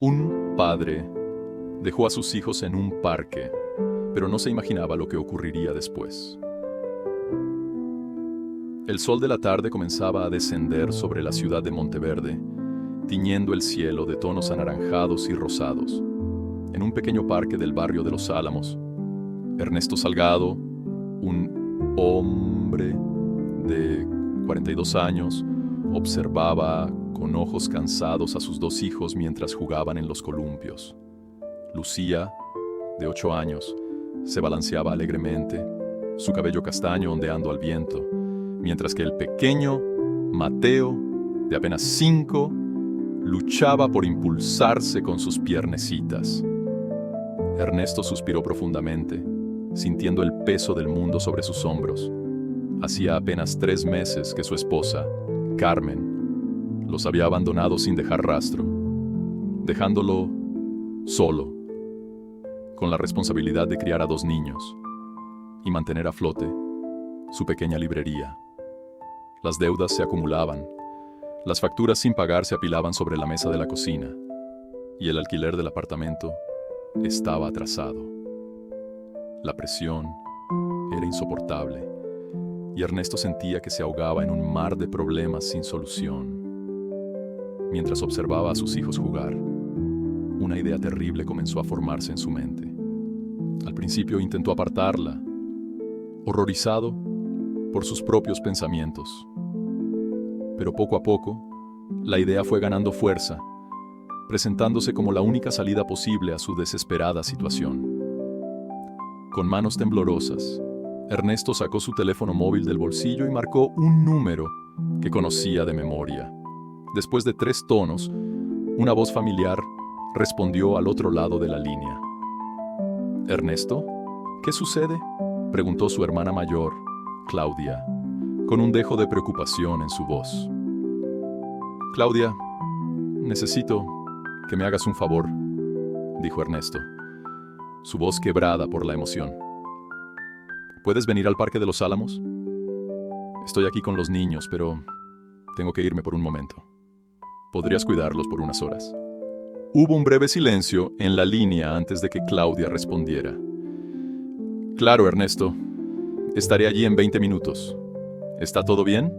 Un padre dejó a sus hijos en un parque, pero no se imaginaba lo que ocurriría después. El sol de la tarde comenzaba a descender sobre la ciudad de Monteverde, tiñendo el cielo de tonos anaranjados y rosados. En un pequeño parque del barrio de Los Álamos, Ernesto Salgado, un hombre de 42 años, observaba con ojos cansados a sus dos hijos mientras jugaban en los columpios. Lucía, de 8 años, se balanceaba alegremente, su cabello castaño ondeando al viento, mientras que el pequeño Mateo, de apenas 5, luchaba por impulsarse con sus piernecitas. Ernesto suspiró profundamente, sintiendo el peso del mundo sobre sus hombros. Hacía apenas 3 meses que su esposa, Carmen, los había abandonado sin dejar rastro, dejándolo solo, con la responsabilidad de criar a 2 niños y mantener a flote su pequeña librería. Las deudas se acumulaban, las facturas sin pagar se apilaban sobre la mesa de la cocina y el alquiler del apartamento estaba atrasado. La presión era insoportable y Ernesto sentía que se ahogaba en un mar de problemas sin solución. Mientras observaba a sus hijos jugar, una idea terrible comenzó a formarse en su mente. Al principio intentó apartarla, horrorizado por sus propios pensamientos. Pero poco a poco, la idea fue ganando fuerza, presentándose como la única salida posible a su desesperada situación. Con manos temblorosas, Ernesto sacó su teléfono móvil del bolsillo y marcó un número que conocía de memoria. Después de 3 tonos, una voz familiar respondió al otro lado de la línea. «¿Ernesto? ¿Qué sucede?», preguntó su hermana mayor, Claudia, con un dejo de preocupación en su voz. «Claudia, necesito que me hagas un favor», dijo Ernesto, su voz quebrada por la emoción. «¿Puedes venir al Parque de Los Álamos? Estoy aquí con los niños, pero tengo que irme por un momento. ¿Podrías cuidarlos por unas horas?». Hubo un breve silencio en la línea antes de que Claudia respondiera. «Claro, Ernesto. Estaré allí en 20 minutos. ¿Está todo bien?».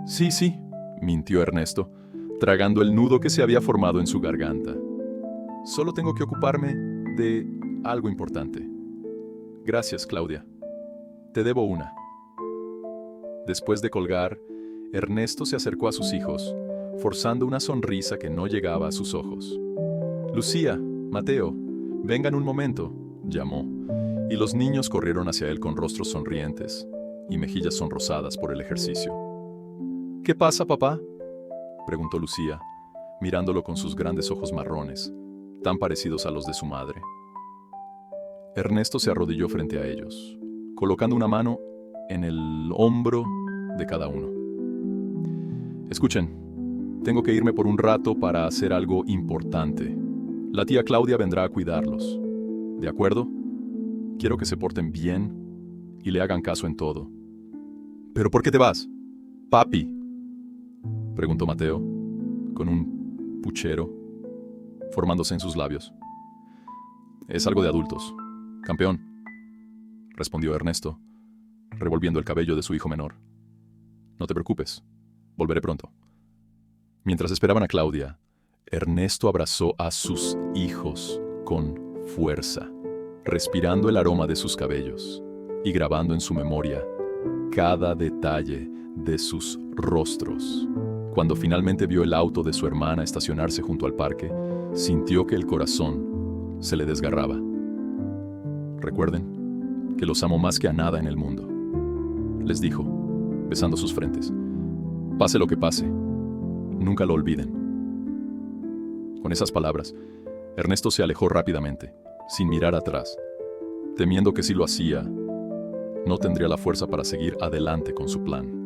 Sí, mintió Ernesto, tragando el nudo que se había formado en su garganta. «Solo tengo que ocuparme de algo importante». «Gracias, Claudia. Te debo una». Después de colgar, Ernesto se acercó a sus hijos, forzando una sonrisa que no llegaba a sus ojos. «Lucía, Mateo, vengan un momento», llamó, y los niños corrieron hacia él con rostros sonrientes y mejillas sonrosadas por el ejercicio. «¿Qué pasa, papá?», preguntó Lucía, mirándolo con sus grandes ojos marrones, tan parecidos a los de su madre. Ernesto se arrodilló frente a ellos, colocando una mano en el hombro de cada uno. «Escuchen, tengo que irme por un rato para hacer algo importante. La tía Claudia vendrá a cuidarlos. ¿De acuerdo? Quiero que se porten bien y le hagan caso en todo». «¿Pero por qué te vas, papi?», preguntó Mateo, con un puchero formándose en sus labios. «Es algo de adultos, campeón», respondió Ernesto, revolviendo el cabello de su hijo menor. «No te preocupes, volveré pronto». Mientras esperaban a Claudia, Ernesto abrazó a sus hijos con fuerza, respirando el aroma de sus cabellos y grabando en su memoria cada detalle de sus rostros. Cuando finalmente vio el auto de su hermana estacionarse junto al parque, sintió que el corazón se le desgarraba. «Recuerden que los amo más que a nada en el mundo», les dijo, besando sus frentes. «Pase lo que pase, nunca lo olviden». Con esas palabras, Ernesto se alejó rápidamente, sin mirar atrás, temiendo que si lo hacía, no tendría la fuerza para seguir adelante con su plan.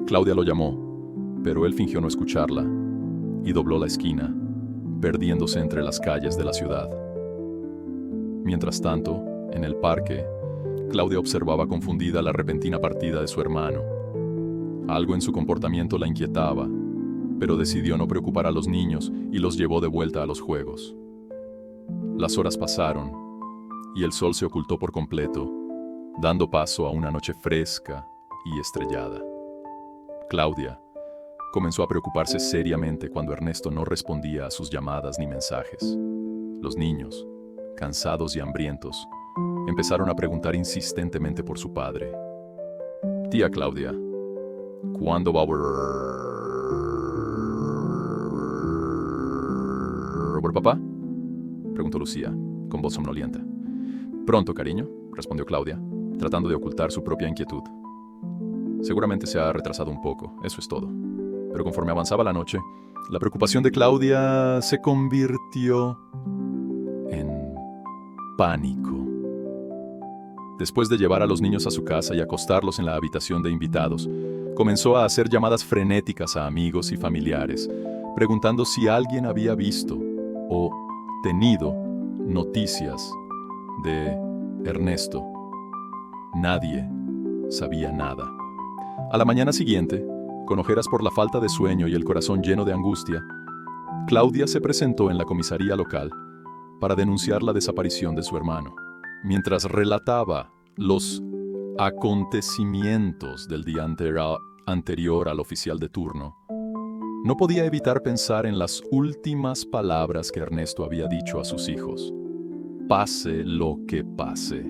Claudia lo llamó, pero él fingió no escucharla y dobló la esquina, perdiéndose entre las calles de la ciudad. Mientras tanto, en el parque, Claudia observaba confundida la repentina partida de su hermano. Algo en su comportamiento la inquietaba, pero decidió no preocupar a los niños y los llevó de vuelta a los juegos. Las horas pasaron y el sol se ocultó por completo, dando paso a una noche fresca y estrellada. Claudia comenzó a preocuparse seriamente cuando Ernesto no respondía a sus llamadas ni mensajes. Los niños, cansados y hambrientos, empezaron a preguntar insistentemente por su padre. «Tía Claudia, ¿cuándo va a volver papá?», preguntó Lucía, con voz somnolienta. «Pronto, cariño», respondió Claudia, tratando de ocultar su propia inquietud. Seguramente se ha retrasado un poco, eso es todo. Pero conforme avanzaba la noche, la preocupación de Claudia se convirtió en pánico. Después de llevar a los niños a su casa y acostarlos en la habitación de invitados, comenzó a hacer llamadas frenéticas a amigos y familiares, preguntando si alguien había visto o tenido noticias de Ernesto. Nadie sabía nada. A la mañana siguiente, con ojeras por la falta de sueño y el corazón lleno de angustia, Claudia se presentó en la comisaría local para denunciar la desaparición de su hermano. Mientras relataba los acontecimientos del día anterior al oficial de turno, no podía evitar pensar en las últimas palabras que Ernesto había dicho a sus hijos. Pase lo que pase,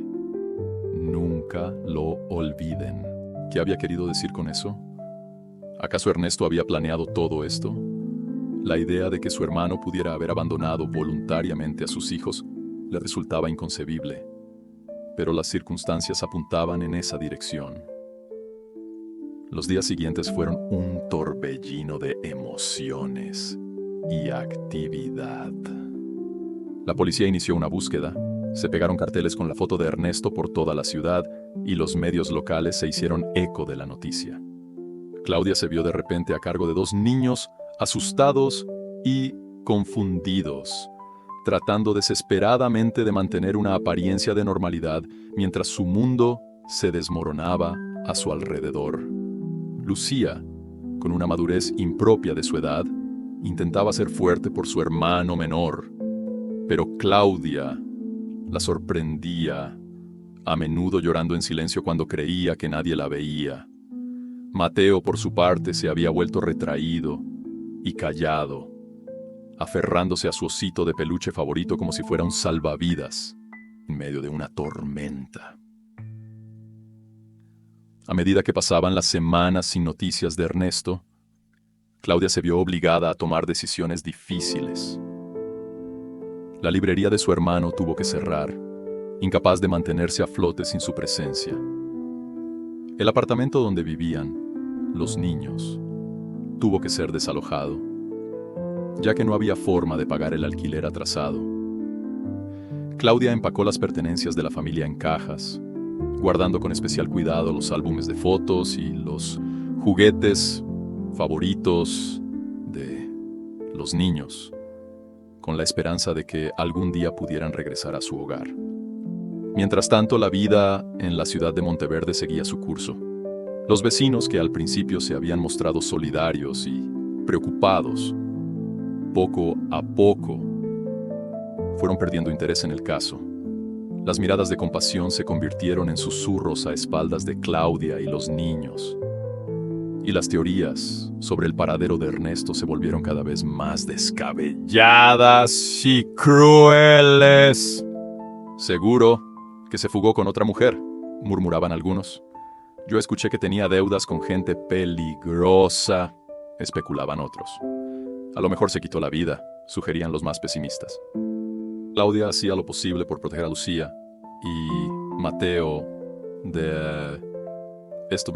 nunca lo olviden. ¿Qué había querido decir con eso? ¿Acaso Ernesto había planeado todo esto? La idea de que su hermano pudiera haber abandonado voluntariamente a sus hijos le resultaba inconcebible, pero las circunstancias apuntaban en esa dirección. Los días siguientes fueron un torbellino de emociones y actividad. La policía inició una búsqueda, se pegaron carteles con la foto de Ernesto por toda la ciudad y los medios locales se hicieron eco de la noticia. Claudia se vio de repente a cargo de 2 niños asustados y confundidos, tratando desesperadamente de mantener una apariencia de normalidad mientras su mundo se desmoronaba a su alrededor. Lucía, con una madurez impropia de su edad, intentaba ser fuerte por su hermano menor, pero Claudia la sorprendía, a menudo llorando en silencio cuando creía que nadie la veía. Mateo, por su parte, se había vuelto retraído y callado, aferrándose a su osito de peluche favorito como si fuera un salvavidas en medio de una tormenta. A medida que pasaban las semanas sin noticias de Ernesto, Claudia se vio obligada a tomar decisiones difíciles. La librería de su hermano tuvo que cerrar, incapaz de mantenerse a flote sin su presencia. El apartamento donde vivían los niños tuvo que ser desalojado, ya que no había forma de pagar el alquiler atrasado. Claudia empacó las pertenencias de la familia en cajas, guardando con especial cuidado los álbumes de fotos y los juguetes favoritos de los niños, con la esperanza de que algún día pudieran regresar a su hogar. Mientras tanto, la vida en la ciudad de Monteverde seguía su curso. Los vecinos, que al principio se habían mostrado solidarios y preocupados, poco a poco fueron perdiendo interés en el caso. Las miradas de compasión se convirtieron en susurros a espaldas de Claudia y los niños. Y las teorías sobre el paradero de Ernesto se volvieron cada vez más descabelladas y crueles. «Seguro que se fugó con otra mujer», murmuraban algunos. «Yo escuché que tenía deudas con gente peligrosa», especulaban otros. «A lo mejor se quitó la vida», sugerían los más pesimistas. Claudia hacía lo posible por proteger a Lucía y Mateo de estos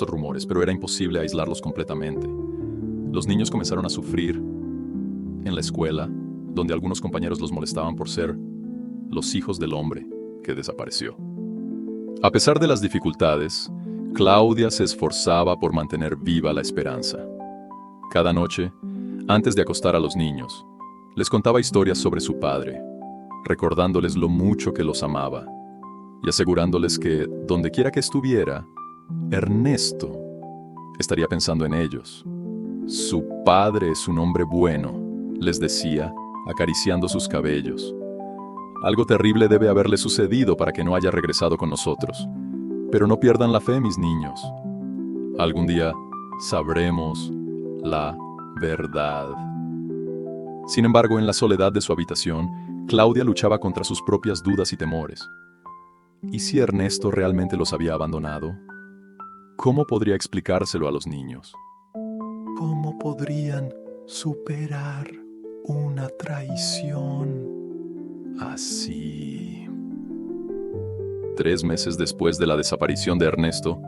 rumores, pero era imposible aislarlos completamente. Los niños comenzaron a sufrir en la escuela, donde algunos compañeros los molestaban por ser los hijos del hombre que desapareció. A pesar de las dificultades, Claudia se esforzaba por mantener viva la esperanza. Cada noche, antes de acostar a los niños, les contaba historias sobre su padre, recordándoles lo mucho que los amaba y asegurándoles que, dondequiera que estuviera, Ernesto estaría pensando en ellos. Su padre es un hombre bueno, les decía, acariciando sus cabellos. Algo terrible debe haberle sucedido para que no haya regresado con nosotros. Pero no pierdan la fe, mis niños. Algún día sabremos la verdad. Sin embargo, en la soledad de su habitación, Claudia luchaba contra sus propias dudas y temores. ¿Y si Ernesto realmente los había abandonado? ¿Cómo podría explicárselo a los niños? ¿Cómo podrían superar una traición así? 3 meses después de la desaparición de Ernesto,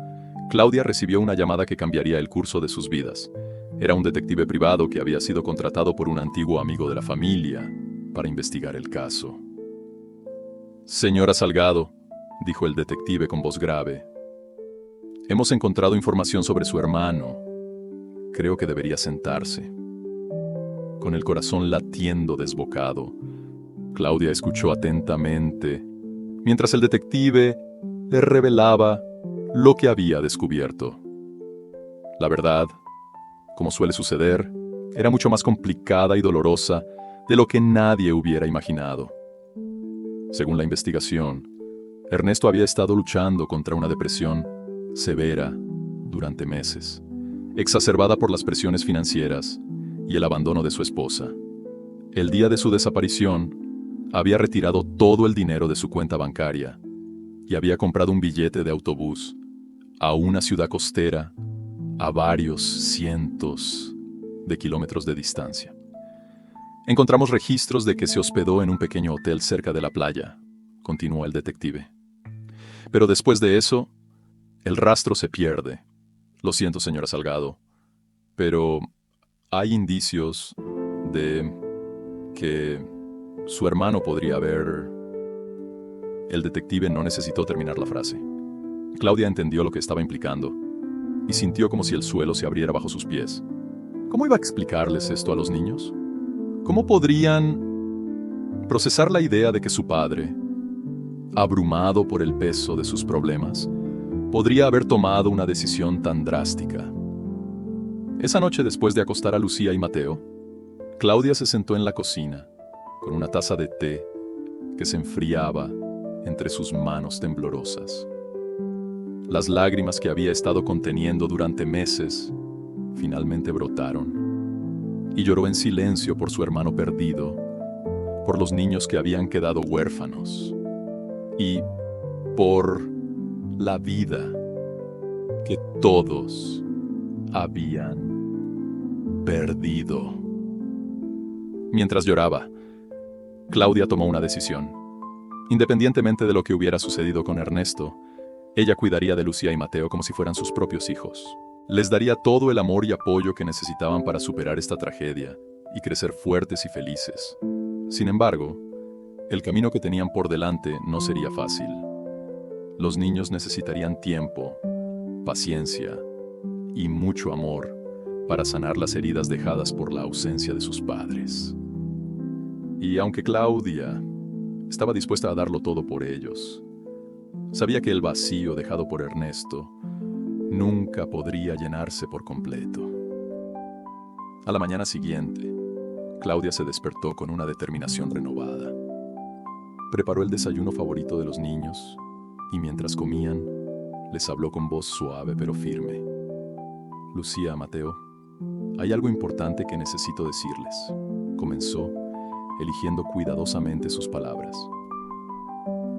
Claudia recibió una llamada que cambiaría el curso de sus vidas. Era un detective privado que había sido contratado por un antiguo amigo de la familia para investigar el caso. Señora Salgado, dijo el detective con voz grave, hemos encontrado información sobre su hermano. Creo que debería sentarse. Con el corazón latiendo desbocado, Claudia escuchó atentamente, mientras el detective le revelaba lo que había descubierto. La verdad, como suele suceder, era mucho más complicada y dolorosa de lo que nadie hubiera imaginado. Según la investigación, Ernesto había estado luchando contra una depresión severa durante meses, exacerbada por las presiones financieras y el abandono de su esposa. El día de su desaparición, había retirado todo el dinero de su cuenta bancaria y había comprado un billete de autobús a una ciudad costera a varios cientos de kilómetros de distancia. Encontramos registros de que se hospedó en un pequeño hotel cerca de la playa, continuó el detective. Pero después de eso, el rastro se pierde. Lo siento, señora Salgado, pero hay indicios de que su hermano podría haber... El detective no necesitó terminar la frase. Claudia entendió lo que estaba implicando y sintió como si el suelo se abriera bajo sus pies. ¿Cómo iba a explicarles esto a los niños? ¿Cómo podrían procesar la idea de que su padre, abrumado por el peso de sus problemas, podría haber tomado una decisión tan drástica? Esa noche, después de acostar a Lucía y Mateo, Claudia se sentó en la cocina, con una taza de té que se enfriaba entre sus manos temblorosas. Las lágrimas que había estado conteniendo durante meses finalmente brotaron, y lloró en silencio por su hermano perdido, por los niños que habían quedado huérfanos, y por la vida que todos habían perdido. Mientras lloraba, Claudia tomó una decisión. Independientemente de lo que hubiera sucedido con Ernesto, ella cuidaría de Lucía y Mateo como si fueran sus propios hijos. Les daría todo el amor y apoyo que necesitaban para superar esta tragedia y crecer fuertes y felices. Sin embargo, el camino que tenían por delante no sería fácil. Los niños necesitarían tiempo, paciencia y mucho amor para sanar las heridas dejadas por la ausencia de sus padres. Y aunque Claudia estaba dispuesta a darlo todo por ellos, sabía que el vacío dejado por Ernesto nunca podría llenarse por completo. A la mañana siguiente, Claudia se despertó con una determinación renovada. Preparó el desayuno favorito de los niños y mientras comían, les habló con voz suave pero firme. Lucía, Mateo, hay algo importante que necesito decirles, comenzó, eligiendo cuidadosamente sus palabras.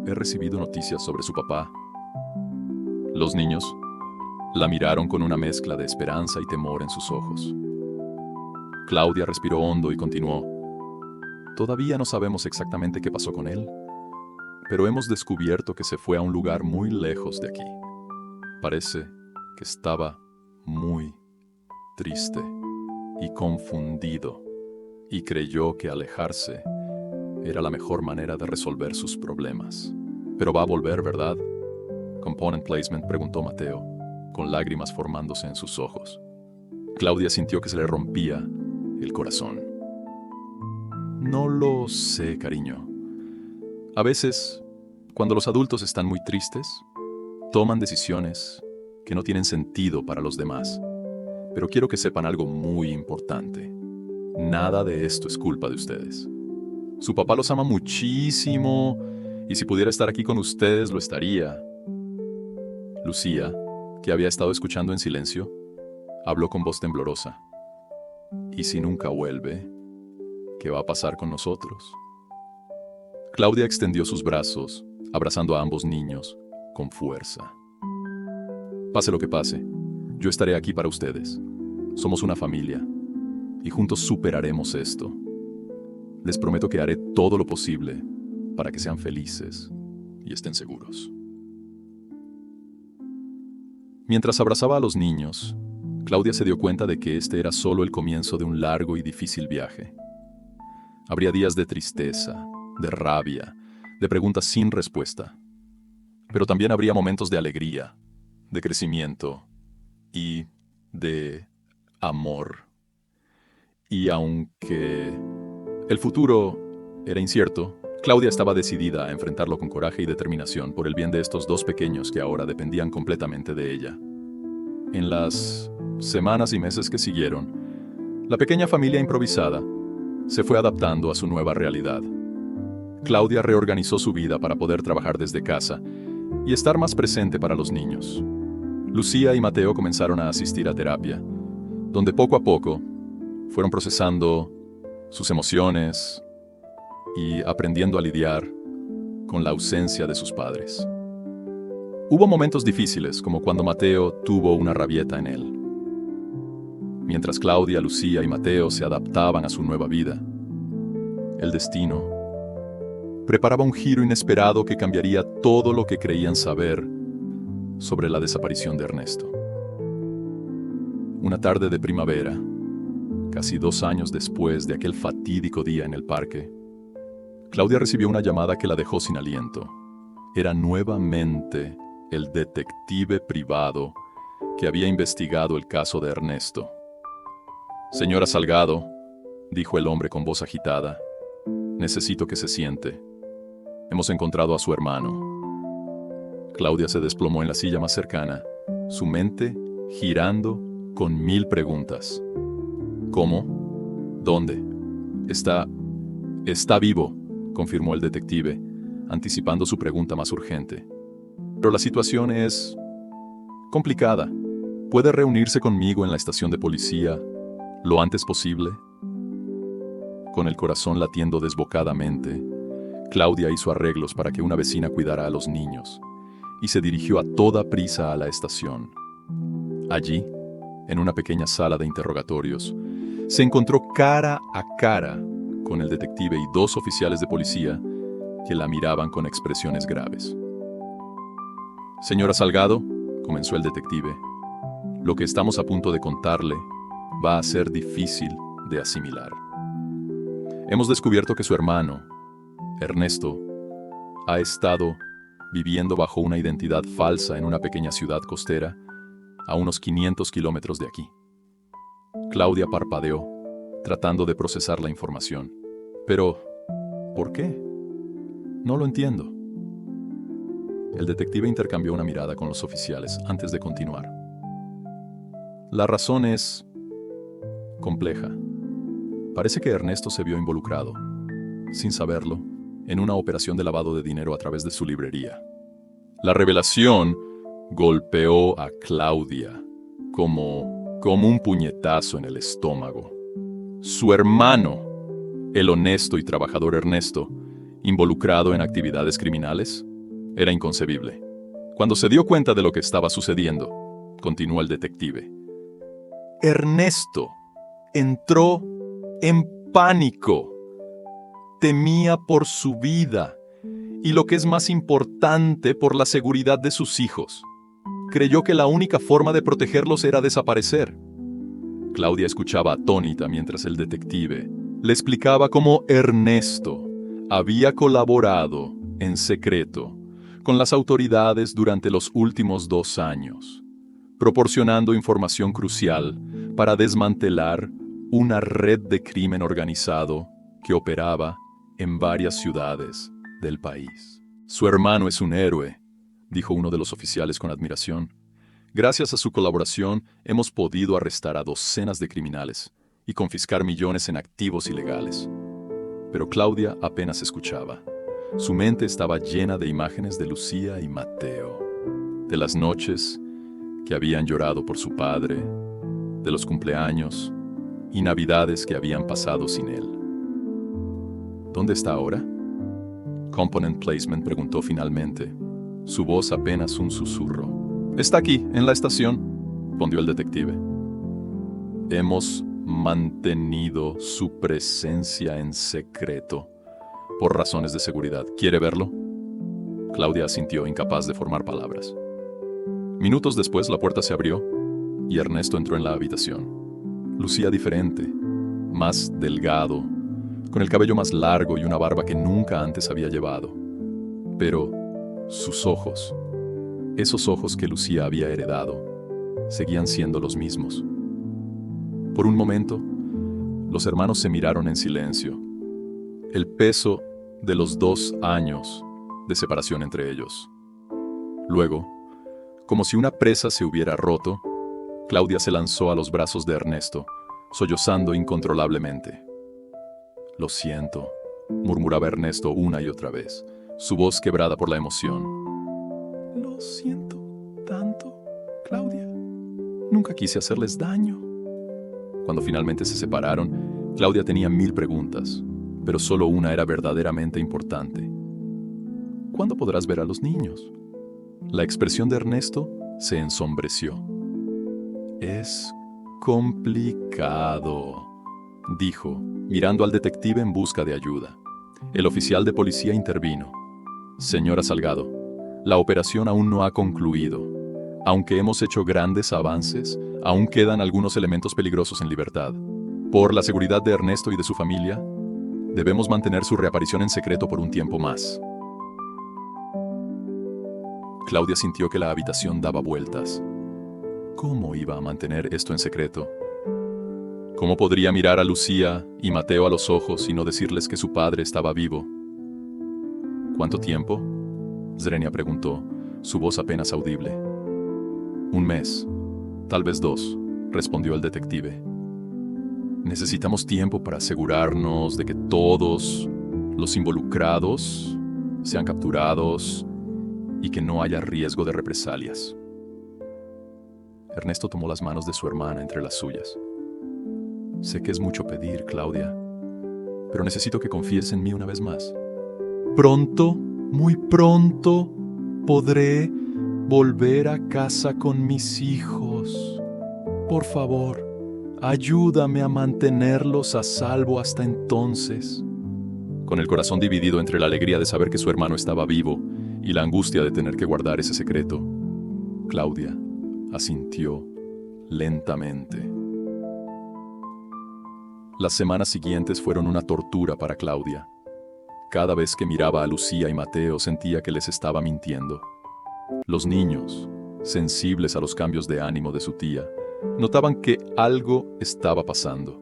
He recibido noticias sobre su papá. Los niños la miraron con una mezcla de esperanza y temor en sus ojos. Claudia respiró hondo y continuó. Todavía no sabemos exactamente qué pasó con él, pero hemos descubierto que se fue a un lugar muy lejos de aquí. Parece que estaba muy triste y confundido, y creyó que alejarse era la mejor manera de resolver sus problemas. Pero va a volver, ¿verdad? Component Placement, preguntó Mateo, con lágrimas formándose en sus ojos. Claudia sintió que se le rompía el corazón. No lo sé, cariño. A veces, cuando los adultos están muy tristes, toman decisiones que no tienen sentido para los demás. Pero quiero que sepan algo muy importante. Nada de esto es culpa de ustedes. Su papá los ama muchísimo y si pudiera estar aquí con ustedes lo estaría. Lucía, que había estado escuchando en silencio, habló con voz temblorosa. ¿Y si nunca vuelve? ¿Qué va a pasar con nosotros? Claudia extendió sus brazos, abrazando a ambos niños, con fuerza. Pase lo que pase, yo estaré aquí para ustedes. Somos una familia, y juntos superaremos esto. Les prometo que haré todo lo posible para que sean felices y estén seguros. Mientras abrazaba a los niños, Claudia se dio cuenta de que este era solo el comienzo de un largo y difícil viaje. Habría días de tristeza, de rabia, de preguntas sin respuesta. Pero también habría momentos de alegría, de crecimiento y de amor. Y aunque el futuro era incierto, Claudia estaba decidida a enfrentarlo con coraje y determinación por el bien de estos dos pequeños que ahora dependían completamente de ella. En las semanas y meses que siguieron, la pequeña familia improvisada se fue adaptando a su nueva realidad. Claudia reorganizó su vida para poder trabajar desde casa y estar más presente para los niños. Lucía y Mateo comenzaron a asistir a terapia, donde poco a poco fueron procesando sus emociones y aprendiendo a lidiar con la ausencia de sus padres. Hubo momentos difíciles, como cuando Mateo tuvo una rabieta en él. Mientras Claudia, Lucía y Mateo se adaptaban a su nueva vida, el destino preparaba un giro inesperado que cambiaría todo lo que creían saber sobre la desaparición de Ernesto. Una tarde de primavera, casi 2 años después de aquel fatídico día en el parque, Claudia recibió una llamada que la dejó sin aliento. Era nuevamente el detective privado que había investigado el caso de Ernesto. «Señora Salgado», dijo el hombre con voz agitada, «necesito que se siente. Hemos encontrado a su hermano». Claudia se desplomó en la silla más cercana, su mente girando con 1000 preguntas. ¿Cómo? ¿Dónde? Está vivo», confirmó el detective, anticipando su pregunta más urgente. «Pero la situación es complicada. ¿Puede reunirse conmigo en la estación de policía lo antes posible?» Con el corazón latiendo desbocadamente, Claudia hizo arreglos para que una vecina cuidara a los niños y se dirigió a toda prisa a la estación. Allí, en una pequeña sala de interrogatorios, se encontró cara a cara con el detective y 2 oficiales de policía que la miraban con expresiones graves. «Señora Salgado», comenzó el detective, «lo que estamos a punto de contarle va a ser difícil de asimilar. Hemos descubierto que su hermano, Ernesto, ha estado viviendo bajo una identidad falsa en una pequeña ciudad costera a unos 500 kilómetros de aquí». Claudia parpadeó, tratando de procesar la información. «Pero, ¿por qué? No lo entiendo». El detective intercambió una mirada con los oficiales antes de continuar. «La razón es compleja. Parece que Ernesto se vio involucrado, sin saberlo, en una operación de lavado de dinero a través de su librería». La revelación golpeó a Claudia como un puñetazo en el estómago. Su hermano, el honesto y trabajador Ernesto, involucrado en actividades criminales, era inconcebible. Cuando se dio cuenta de lo que estaba sucediendo, continuó el detective, Ernesto entró en pánico. Temía por su vida y, lo que es más importante, por la seguridad de sus hijos. Creyó que la única forma de protegerlos era desaparecer. Claudia escuchaba atónita mientras el detective le explicaba cómo Ernesto había colaborado en secreto con las autoridades durante los últimos 2 años, proporcionando información crucial para desmantelar una red de crimen organizado que operaba en varias ciudades del país. «Su hermano es un héroe», dijo uno de los oficiales con admiración. Gracias a su colaboración, hemos podido arrestar a docenas de criminales y confiscar millones en activos ilegales. Pero Claudia apenas escuchaba. Su mente estaba llena de imágenes de Lucía y Mateo, de las noches que habían llorado por su padre, de los cumpleaños y navidades que habían pasado sin él. ¿Dónde está ahora? Component Placement preguntó finalmente, su voz apenas un susurro. Está aquí, en la estación, respondió el detective. Hemos mantenido su presencia en secreto por razones de seguridad. ¿Quiere verlo? Claudia asintió, incapaz de formar palabras. Minutos después, la puerta se abrió y Ernesto entró en la habitación. Lucía diferente, más delgado, con el cabello más largo y una barba que nunca antes había llevado. Pero sus ojos, esos ojos que Lucía había heredado, seguían siendo los mismos. Por un momento, los hermanos se miraron en silencio. El peso de los 2 años de separación entre ellos. Luego, como si una presa se hubiera roto, Claudia se lanzó a los brazos de Ernesto, sollozando incontrolablemente. Lo siento, murmuraba Ernesto una y otra vez, su voz quebrada por la emoción. Lo siento tanto, Claudia. Nunca quise hacerles daño. Cuando finalmente se separaron, Claudia tenía 1000 preguntas, pero solo una era verdaderamente importante. ¿Cuándo podrás ver a los niños? La expresión de Ernesto se ensombreció. Es complicado, dijo, mirando al detective en busca de ayuda. El oficial de policía intervino. Señora Salgado, la operación aún no ha concluido. Aunque hemos hecho grandes avances, aún quedan algunos elementos peligrosos en libertad. Por la seguridad de Ernesto y de su familia, debemos mantener su reaparición en secreto por un tiempo más. Claudia sintió que la habitación daba vueltas. ¿Cómo iba a mantener esto en secreto? ¿Cómo podría mirar a Lucía y Mateo a los ojos y no decirles que su padre estaba vivo? ¿Cuánto tiempo? Zrenia preguntó, su voz apenas audible. 1 mes, tal vez 2, respondió el detective. Necesitamos tiempo para asegurarnos de que todos los involucrados sean capturados y que no haya riesgo de represalias. Ernesto tomó las manos de su hermana entre las suyas. Sé que es mucho pedir, Claudia, pero necesito que confíes en mí una vez más. Pronto, muy pronto, podré volver a casa con mis hijos. Por favor, ayúdame a mantenerlos a salvo hasta entonces. Con el corazón dividido entre la alegría de saber que su hermano estaba vivo y la angustia de tener que guardar ese secreto, Claudia asintió lentamente. Las semanas siguientes fueron una tortura para Claudia. Cada vez que miraba a Lucía y Mateo sentía que les estaba mintiendo. Los niños, sensibles a los cambios de ánimo de su tía, notaban que algo estaba pasando.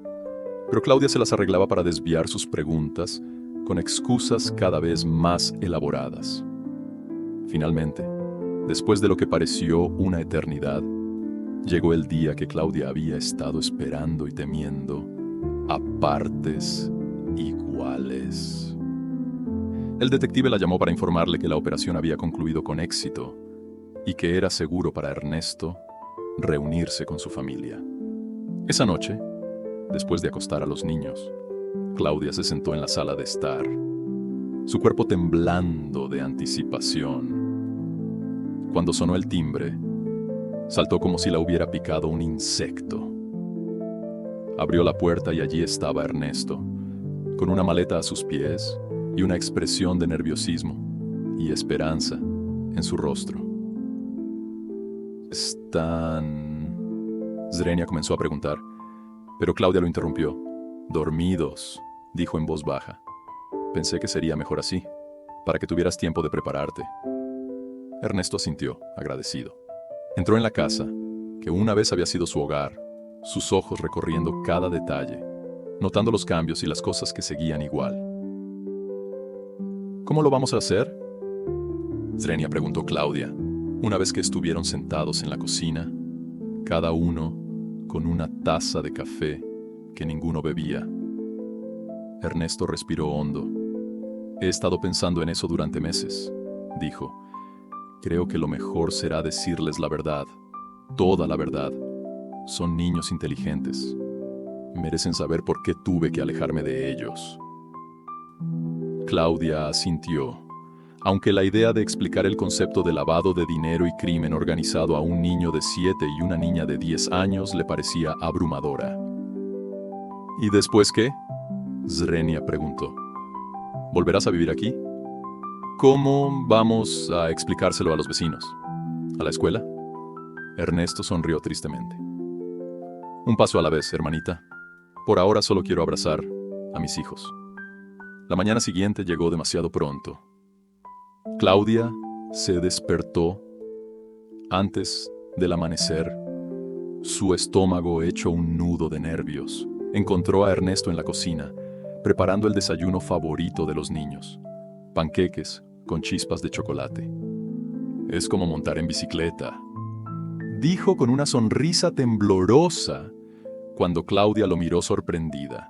Pero Claudia se las arreglaba para desviar sus preguntas con excusas cada vez más elaboradas. Finalmente, después de lo que pareció una eternidad, llegó el día que Claudia había estado esperando y temiendo a partes iguales. El detective la llamó para informarle que la operación había concluido con éxito y que era seguro para Ernesto reunirse con su familia. Esa noche, después de acostar a los niños, Claudia se sentó en la sala de estar, su cuerpo temblando de anticipación. Cuando sonó el timbre, saltó como si la hubiera picado un insecto. Abrió la puerta y allí estaba Ernesto, con una maleta a sus pies y una expresión de nerviosismo y esperanza en su rostro. ¿Están...? Zrenia comenzó a preguntar, pero Claudia lo interrumpió. Dormidos, dijo en voz baja. Pensé que sería mejor así, para que tuvieras tiempo de prepararte. Ernesto asintió, agradecido. Entró en la casa, que una vez había sido su hogar, sus ojos recorriendo cada detalle, notando los cambios y las cosas que seguían igual. ¿Cómo lo vamos a hacer? Zrenia preguntó Claudia, Una vez que estuvieron sentados en la cocina, cada uno con una taza de café que ninguno bebía, Ernesto respiró hondo. He estado pensando en eso durante meses, dijo. Creo que lo mejor será decirles la verdad, toda la verdad. Son niños inteligentes. Merecen saber por qué tuve que alejarme de ellos. Claudia asintió, aunque la idea de explicar el concepto de lavado de dinero y crimen organizado a un niño de 7 y una niña de 10 años le parecía abrumadora. ¿Y después qué? Zrenia preguntó. ¿Volverás a vivir aquí? ¿Cómo vamos a explicárselo a los vecinos? ¿A la escuela? Ernesto sonrió tristemente. Un paso a la vez, hermanita. Por ahora solo quiero abrazar a mis hijos. La mañana siguiente llegó demasiado pronto. Claudia se despertó antes del amanecer, su estómago hecho un nudo de nervios. Encontró a Ernesto en la cocina, preparando el desayuno favorito de los niños, panqueques con chispas de chocolate. Es como montar en bicicleta, dijo con una sonrisa temblorosa cuando Claudia lo miró sorprendida.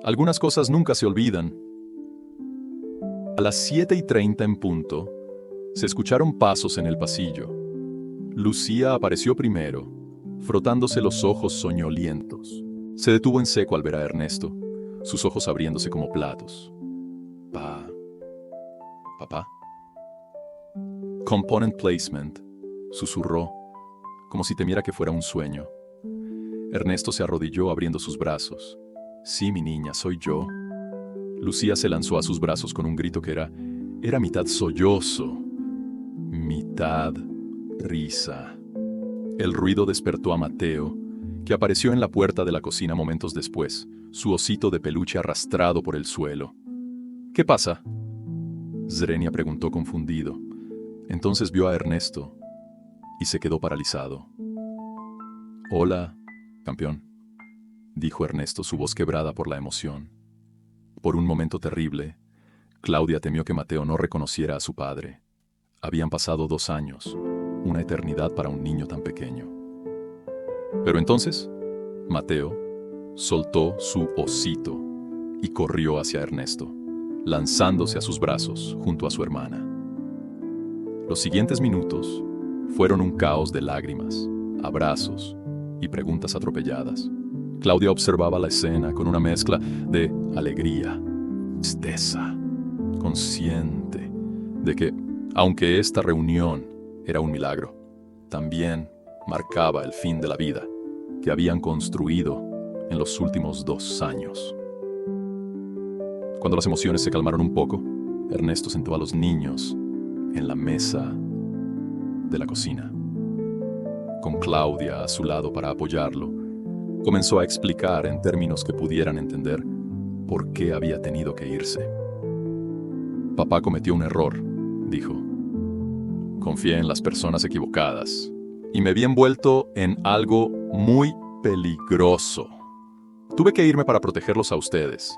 Algunas cosas nunca se olvidan. A las 7:30 en punto, se escucharon pasos en el pasillo. Lucía apareció primero, frotándose los ojos soñolientos. Se detuvo en seco al ver a Ernesto, sus ojos abriéndose como platos. ¿Papá? Component placement, susurró, como si temiera que fuera un sueño. Ernesto se arrodilló abriendo sus brazos. Sí, mi niña, soy yo. Lucía se lanzó a sus brazos con un grito que era mitad sollozo, mitad risa. El ruido despertó a Mateo, que apareció en la puerta de la cocina momentos después, su osito de peluche arrastrado por el suelo. ¿Qué pasa? Zrenia preguntó confundido. Entonces vio a Ernesto y se quedó paralizado. Hola, campeón, dijo Ernesto, su voz quebrada por la emoción. Por un momento terrible, Claudia temió que Mateo no reconociera a su padre. Habían pasado 2 años, una eternidad para un niño tan pequeño. Pero entonces, Mateo soltó su osito y corrió hacia Ernesto, lanzándose a sus brazos junto a su hermana. Los siguientes minutos fueron un caos de lágrimas, abrazos y preguntas atropelladas. Claudia observaba la escena con una mezcla de alegría, tristeza, consciente de que, aunque esta reunión era un milagro, también marcaba el fin de la vida que habían construido en los últimos 2 años. Cuando las emociones se calmaron un poco, Ernesto sentó a los niños en la mesa de la cocina. Con Claudia a su lado para apoyarlo, comenzó a explicar en términos que pudieran entender por qué había tenido que irse. Papá cometió un error, dijo. Confié en las personas equivocadas y me vi envuelto en algo muy peligroso. Tuve que irme para protegerlos a ustedes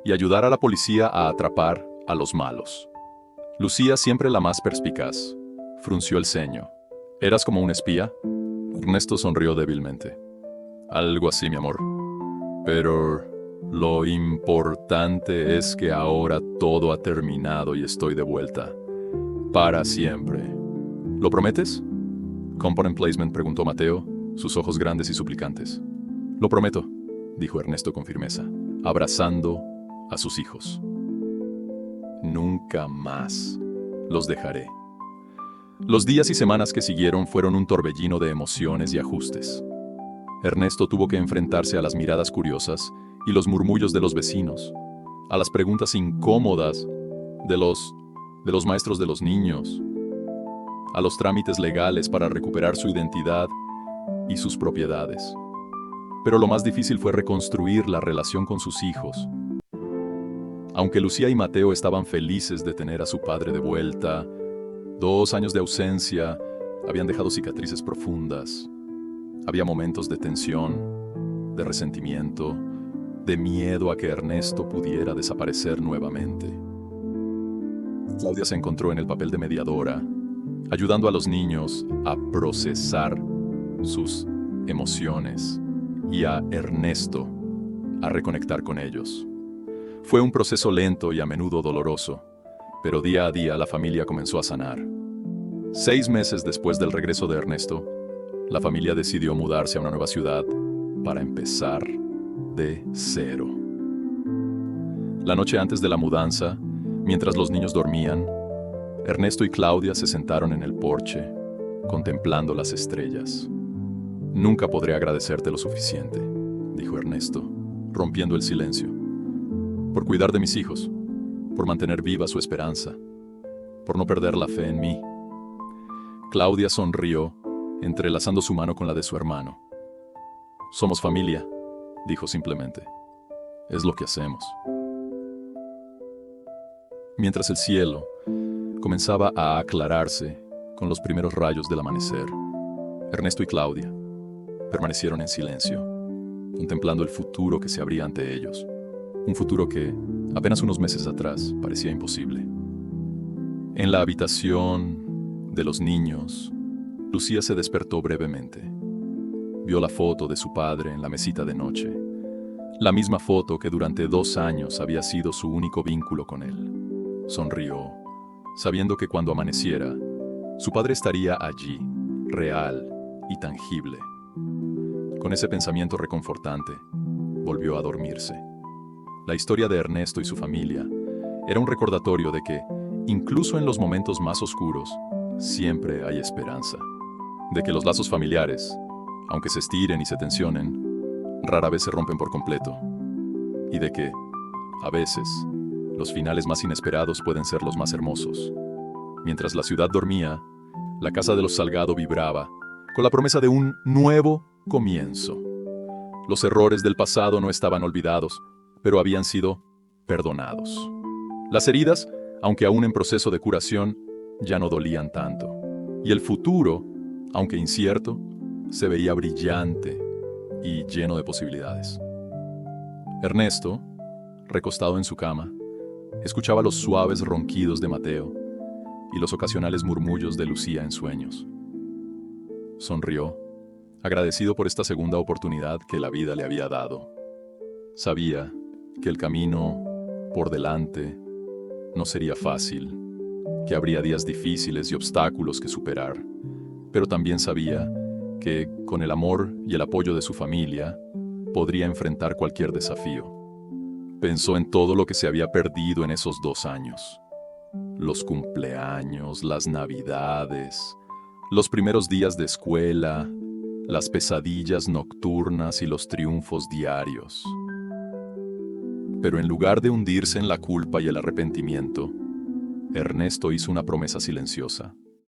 y ayudar a la policía a atrapar a los malos. Lucía, siempre la más perspicaz, frunció el ceño. ¿Eras como un espía? Ernesto sonrió débilmente. Algo así, mi amor. Pero lo importante es que ahora todo ha terminado y estoy de vuelta. Para siempre. ¿Lo prometes? Component placement, preguntó Mateo, sus ojos grandes y suplicantes. Lo prometo, dijo Ernesto con firmeza, abrazando a sus hijos. Nunca más los dejaré. Los días y semanas que siguieron fueron un torbellino de emociones y ajustes. Ernesto tuvo que enfrentarse a las miradas curiosas y los murmullos de los vecinos, a las preguntas incómodas de los maestros de los niños, a los trámites legales para recuperar su identidad y sus propiedades. Pero lo más difícil fue reconstruir la relación con sus hijos. Aunque Lucía y Mateo estaban felices de tener a su padre de vuelta, 2 años de ausencia habían dejado cicatrices profundas. Había momentos de tensión, de resentimiento, de miedo a que Ernesto pudiera desaparecer nuevamente. Claudia se encontró en el papel de mediadora ayudando a los niños a procesar sus emociones y a Ernesto a reconectar con ellos. Fue un proceso lento y a menudo doloroso, pero día a día la familia comenzó a sanar. 6 meses después del regreso de Ernesto, la familia decidió mudarse a una nueva ciudad para empezar de cero. La noche antes de la mudanza, mientras los niños dormían, Ernesto y Claudia se sentaron en el porche, contemplando las estrellas. «Nunca podré agradecerte lo suficiente», dijo Ernesto, rompiendo el silencio. «Por cuidar de mis hijos, por mantener viva su esperanza, por no perder la fe en mí». Claudia sonrió, entrelazando su mano con la de su hermano. «Somos familia», dijo simplemente. «Es lo que hacemos». Mientras el cielo comenzaba a aclararse con los primeros rayos del amanecer, Ernesto y Claudia permanecieron en silencio, contemplando el futuro que se abría ante ellos. Un futuro que, apenas unos meses atrás, parecía imposible. En la habitación de los niños, Lucía se despertó brevemente. Vio la foto de su padre en la mesita de noche, la misma foto que durante 2 años había sido su único vínculo con él. Sonrió, sabiendo que cuando amaneciera, su padre estaría allí, real y tangible. Con ese pensamiento reconfortante, volvió a dormirse. La historia de Ernesto y su familia era un recordatorio de que, incluso en los momentos más oscuros, siempre hay esperanza. De que los lazos familiares, aunque se estiren y se tensionen, rara vez se rompen por completo. Y de que, a veces, los finales más inesperados pueden ser los más hermosos. Mientras la ciudad dormía, la casa de los Salgado vibraba, con la promesa de un nuevo comienzo. Los errores del pasado no estaban olvidados, pero habían sido perdonados. Las heridas, aunque aún en proceso de curación, ya no dolían tanto. Y el futuro, aunque incierto, se veía brillante y lleno de posibilidades. Ernesto, recostado en su cama, escuchaba los suaves ronquidos de Mateo y los ocasionales murmullos de Lucía en sueños. Sonrió, agradecido por esta segunda oportunidad que la vida le había dado. Sabía que el camino por delante no sería fácil, que habría días difíciles y obstáculos que superar, pero también sabía que, con el amor y el apoyo de su familia, podría enfrentar cualquier desafío. Pensó en todo lo que se había perdido en esos 2 años. Los cumpleaños, las navidades, los primeros días de escuela, las pesadillas nocturnas y los triunfos diarios. Pero en lugar de hundirse en la culpa y el arrepentimiento, Ernesto hizo una promesa silenciosa.